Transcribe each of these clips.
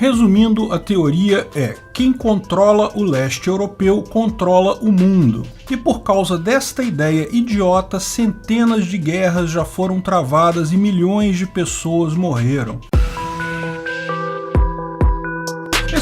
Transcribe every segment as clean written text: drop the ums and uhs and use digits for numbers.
Resumindo, a teoria é: quem controla o leste europeu controla o mundo. E por causa desta ideia idiota, centenas de guerras já foram travadas e milhões de pessoas morreram.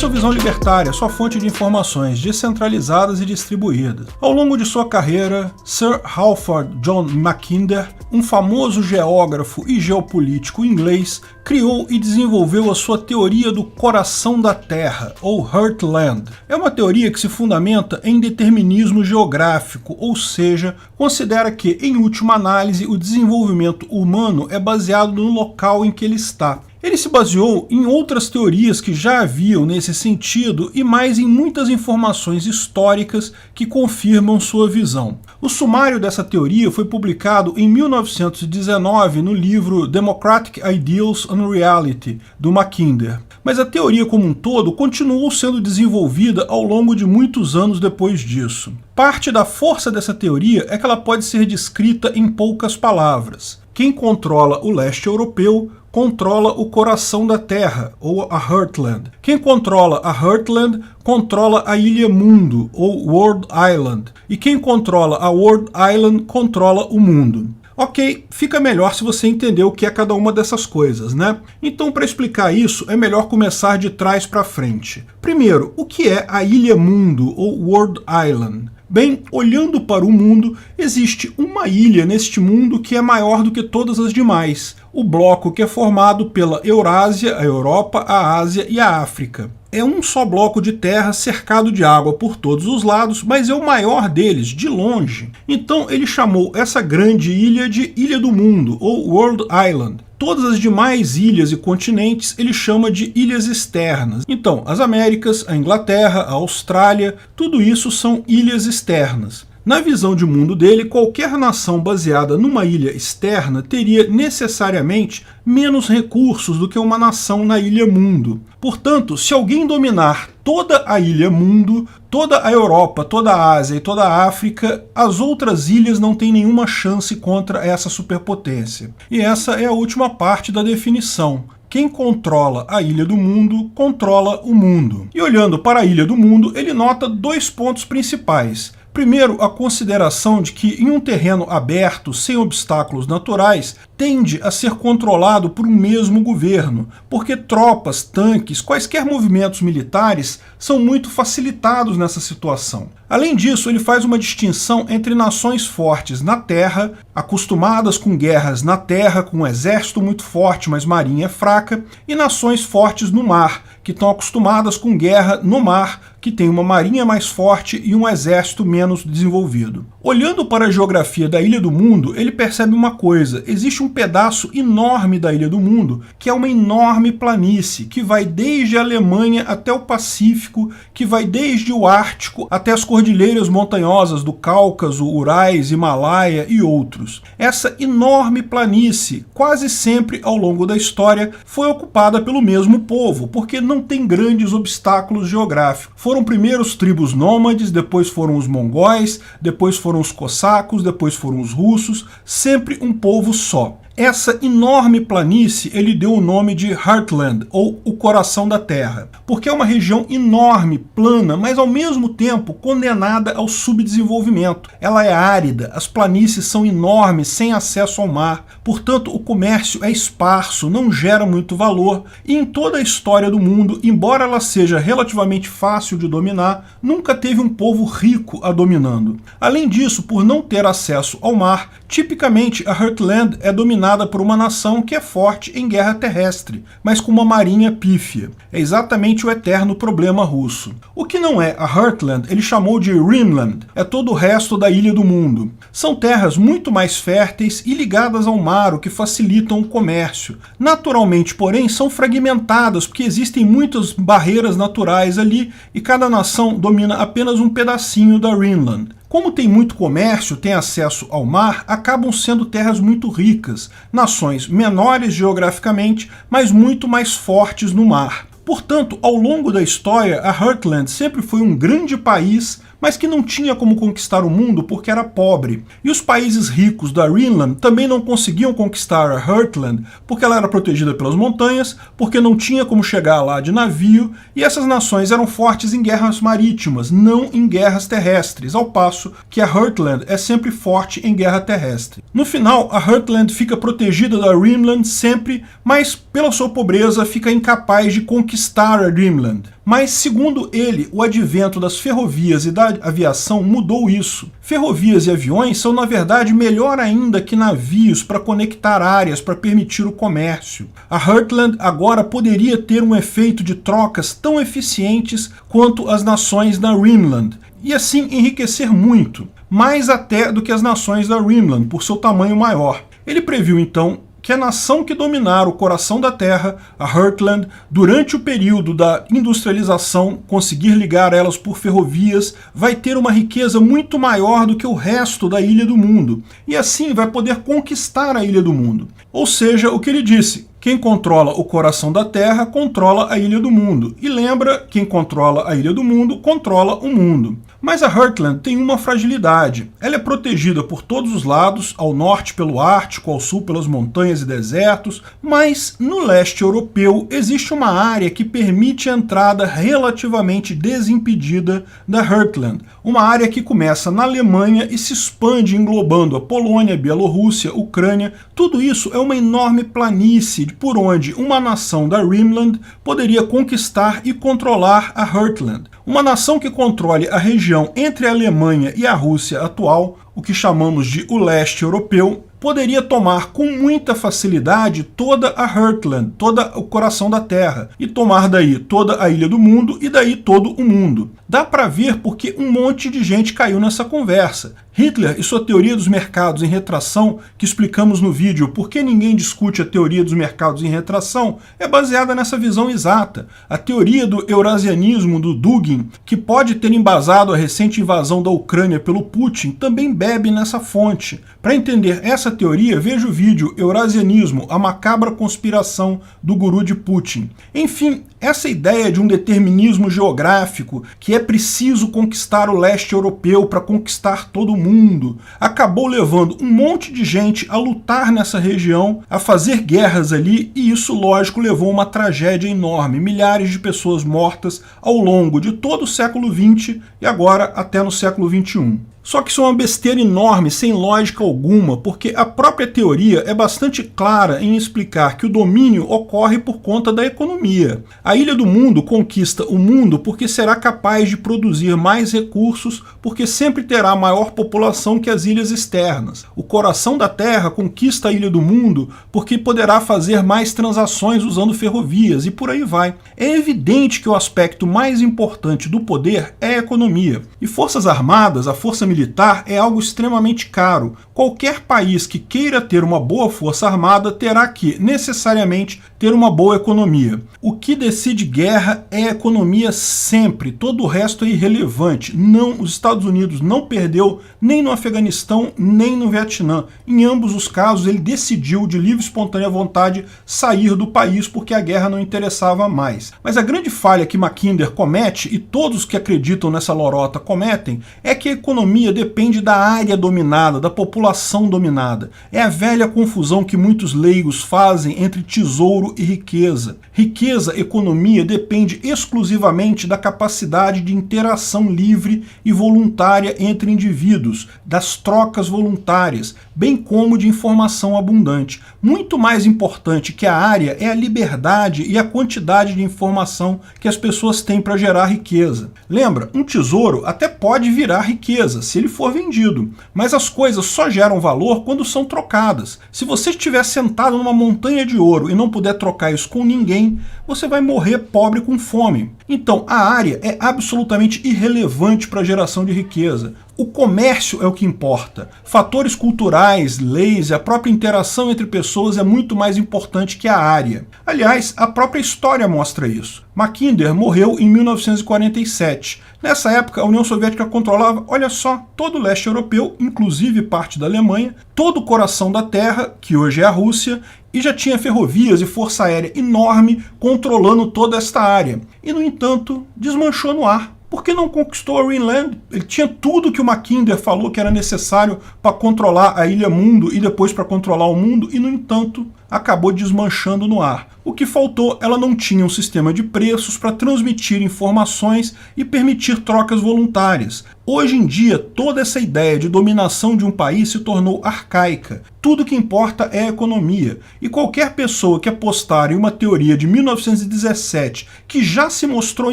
Esse é o Visão Libertária, sua fonte de informações descentralizadas e distribuídas. Ao longo de sua carreira, Sir Halford John Mackinder, um famoso geógrafo e geopolítico inglês, criou e desenvolveu a sua teoria do coração da Terra, ou Heartland. É uma teoria que se fundamenta em determinismo geográfico, ou seja, considera que, em última análise, o desenvolvimento humano é baseado no local em que ele está. Ele se baseou em outras teorias que já haviam nesse sentido e mais em muitas informações históricas que confirmam sua visão. O sumário dessa teoria foi publicado em 1919 no livro Democratic Ideals and Reality, do Mackinder. Mas a teoria como um todo continuou sendo desenvolvida ao longo de muitos anos depois disso. Parte da força dessa teoria é que ela pode ser descrita em poucas palavras. Quem controla o leste europeu controla o coração da Terra, ou a Heartland. Quem controla a Heartland controla a Ilha Mundo, ou World Island. E quem controla a World Island controla o mundo. Ok, fica melhor se você entender o que é cada uma dessas coisas, né? Então, para explicar isso, é melhor começar de trás para frente. Primeiro, o que é a Ilha Mundo, ou World Island? Bem, olhando para o mundo, existe uma ilha neste mundo que é maior do que todas as demais. O bloco que é formado pela Eurásia, a Europa, a Ásia e a África. É um só bloco de terra cercado de água por todos os lados, mas é o maior deles, de longe. Então ele chamou essa grande ilha de Ilha do Mundo, ou World Island. Todas as demais ilhas e continentes ele chama de ilhas externas. Então, as Américas, a Inglaterra, a Austrália, tudo isso são ilhas externas. Na visão de mundo dele, qualquer nação baseada numa ilha externa teria necessariamente menos recursos do que uma nação na Ilha Mundo. Portanto, se alguém dominar toda a Ilha Mundo, toda a Europa, toda a Ásia e toda a África, as outras ilhas não têm nenhuma chance contra essa superpotência. E essa é a última parte da definição. Quem controla a Ilha do Mundo, controla o mundo. E olhando para a Ilha do Mundo, ele nota dois pontos principais. Primeiro, a consideração de que em um terreno aberto, sem obstáculos naturais, tende a ser controlado por um mesmo governo, porque tropas, tanques, quaisquer movimentos militares são muito facilitados nessa situação. Além disso, ele faz uma distinção entre nações fortes na terra, acostumadas com guerras na terra, com um exército muito forte, mas marinha fraca, e nações fortes no mar, que estão acostumadas com guerra no mar, que tem uma marinha mais forte e um exército menos desenvolvido. Olhando para a geografia da Ilha do Mundo, ele percebe uma coisa: existe um pedaço enorme da Ilha do Mundo, que é uma enorme planície, que vai desde a Alemanha até o Pacífico, que vai desde o Ártico até as cordilheiras montanhosas do Cáucaso, Urais, Himalaia e outros. Essa enorme planície, quase sempre ao longo da história, foi ocupada pelo mesmo povo, porque não tem grandes obstáculos geográficos. Foram primeiro as tribos nômades, depois foram os mongóis, depois foram os cossacos, depois foram os russos, sempre um povo só. Essa enorme planície ele deu o nome de Heartland, ou o coração da terra, porque é uma região enorme, plana, mas ao mesmo tempo condenada ao subdesenvolvimento. Ela é árida, as planícies são enormes, sem acesso ao mar, portanto o comércio é esparso, não gera muito valor, e em toda a história do mundo, embora ela seja relativamente fácil de dominar, nunca teve um povo rico a dominando. Além disso, por não ter acesso ao mar, tipicamente a Heartland é dominada por uma nação que é forte em guerra terrestre, mas com uma marinha pífia. É exatamente o eterno problema russo. O que não é a Heartland, ele chamou de Rhineland, é todo o resto da Ilha do Mundo. São terras muito mais férteis e ligadas ao mar, o que facilitam o comércio. Naturalmente, porém, são fragmentadas, porque existem muitas barreiras naturais ali e cada nação domina apenas um pedacinho da Rhineland. Como tem muito comércio, tem acesso ao mar, acabam sendo terras muito ricas, nações menores geograficamente, mas muito mais fortes no mar. Portanto, ao longo da história, a Heartland sempre foi um grande país, mas que não tinha como conquistar o mundo porque era pobre. E os países ricos da Rhineland também não conseguiam conquistar a Heartland porque ela era protegida pelas montanhas, porque não tinha como chegar lá de navio, e essas nações eram fortes em guerras marítimas, não em guerras terrestres, ao passo que a Heartland é sempre forte em guerra terrestre. No final, a Heartland fica protegida da Rhineland sempre, mas pela sua pobreza fica incapaz de conquistar a Rhineland. Mas, segundo ele, o advento das ferrovias e da aviação mudou isso. Ferrovias e aviões são, na verdade, melhor ainda que navios para conectar áreas para permitir o comércio. A Heartland agora poderia ter um efeito de trocas tão eficientes quanto as nações da Rhineland, e assim enriquecer muito, mais até do que as nações da Rhineland, por seu tamanho maior. Ele previu, então, que a nação que dominar o coração da Terra, a Heartland, durante o período da industrialização, conseguir ligar elas por ferrovias, vai ter uma riqueza muito maior do que o resto da Ilha do Mundo, e assim vai poder conquistar a Ilha do Mundo. Ou seja, o que ele disse: quem controla o coração da Terra controla a Ilha do Mundo. E lembra, quem controla a Ilha do Mundo controla o mundo. Mas a Heartland tem uma fragilidade. Ela é protegida por todos os lados, ao norte pelo Ártico, ao sul pelas montanhas e desertos, mas no leste europeu existe uma área que permite a entrada relativamente desimpedida da Heartland. Uma área que começa na Alemanha e se expande englobando a Polônia, Bielorrússia, Ucrânia. Tudo isso é uma enorme planície por onde uma nação da Rhineland poderia conquistar e controlar a Heartland. Uma nação que controle a região entre a Alemanha e a Rússia atual, o que chamamos de o leste europeu, poderia tomar com muita facilidade toda a Heartland, todo o coração da Terra, e tomar daí toda a Ilha do Mundo e daí todo o mundo. Dá para ver porque um monte de gente caiu nessa conversa. Hitler e sua teoria dos mercados em retração, que explicamos no vídeo Por que ninguém discute a teoria dos mercados em retração, é baseada nessa visão exata. A teoria do eurasianismo do Dugin, que pode ter embasado a recente invasão da Ucrânia pelo Putin, também bebe nessa fonte. Para entender essa teoria, veja o vídeo Eurasianismo, a macabra conspiração do guru de Putin. Enfim, essa ideia de um determinismo geográfico, que é preciso conquistar o leste europeu para conquistar todo o mundo, acabou levando um monte de gente a lutar nessa região, a fazer guerras ali, e isso, lógico, levou a uma tragédia enorme. Milhares de pessoas mortas ao longo de todo o século XX e agora até no século XXI. Só que isso é uma besteira enorme, sem lógica alguma, porque a própria teoria é bastante clara em explicar que o domínio ocorre por conta da economia. A Ilha do Mundo conquista o mundo porque será capaz de produzir mais recursos, porque sempre terá maior população que as ilhas externas. O coração da Terra conquista a Ilha do Mundo porque poderá fazer mais transações usando ferrovias, e por aí vai. É evidente que o aspecto mais importante do poder é a economia. E forças armadas, a força militar é algo extremamente caro. Qualquer país que queira ter uma boa força armada terá que, necessariamente, ter uma boa economia. O que decide guerra é a economia sempre, todo o resto é irrelevante. Não, os Estados Unidos não perdeu nem no Afeganistão, nem no Vietnã. Em ambos os casos, ele decidiu, de livre e espontânea vontade, sair do país porque a guerra não interessava mais. Mas a grande falha que Mackinder comete, e todos que acreditam nessa lorota cometem, é que a economia depende da área dominada, da população dominada. É a velha confusão que muitos leigos fazem entre tesouro e riqueza. Riqueza, economia, depende exclusivamente da capacidade de interação livre e voluntária entre indivíduos, das trocas voluntárias, bem como de informação abundante. Muito mais importante que a área é a liberdade e a quantidade de informação que as pessoas têm para gerar riqueza. Lembra, um tesouro até pode virar riqueza, se ele for vendido, mas as coisas só geram valor quando são trocadas. Se você estiver sentado numa montanha de ouro e não puder trocar isso com ninguém, você vai morrer pobre com fome. Então, a área é absolutamente irrelevante para a geração de riqueza. O comércio é o que importa. Fatores culturais, leis e a própria interação entre pessoas é muito mais importante que a área. Aliás, a própria história mostra isso. Mackinder morreu em 1947. Nessa época, a União Soviética controlava, olha só, todo o leste europeu, inclusive parte da Alemanha, todo o coração da Terra, que hoje é a Rússia, e já tinha ferrovias e força aérea enorme controlando toda esta área. E, no entanto, desmanchou no ar. Por que não conquistou a Greenland? Ele tinha tudo que o Mackinder falou que era necessário para controlar a Ilha Mundo e depois para controlar o mundo, e, no entanto, acabou desmanchando no ar. O que faltou, ela não tinha um sistema de preços para transmitir informações e permitir trocas voluntárias. Hoje em dia, toda essa ideia de dominação de um país se tornou arcaica. Tudo que importa é a economia. E qualquer pessoa que apostar em uma teoria de 1917, que já se mostrou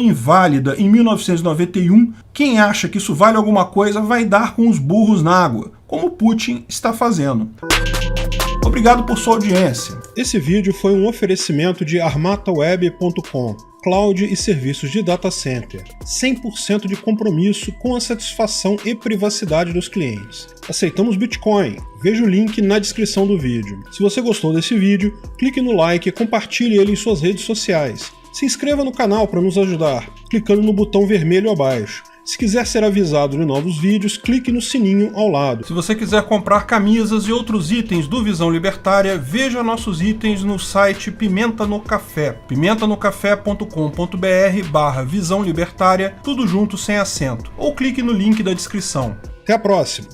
inválida em 1991, quem acha que isso vale alguma coisa vai dar com os burros na água, como Putin está fazendo. Obrigado por sua audiência. Esse vídeo foi um oferecimento de armataweb.com, cloud e serviços de data center. 100% de compromisso com a satisfação e privacidade dos clientes. Aceitamos Bitcoin. Veja o link na descrição do vídeo. Se você gostou desse vídeo, clique no like e compartilhe ele em suas redes sociais. Se inscreva no canal para nos ajudar, clicando no botão vermelho abaixo. Se quiser ser avisado de novos vídeos, clique no sininho ao lado. Se você quiser comprar camisas e outros itens do Visão Libertária, veja nossos itens no site Pimenta no Café, pimentanocafé.com.br/Visão Libertária, tudo junto sem acento, ou clique no link da descrição. Até a próxima!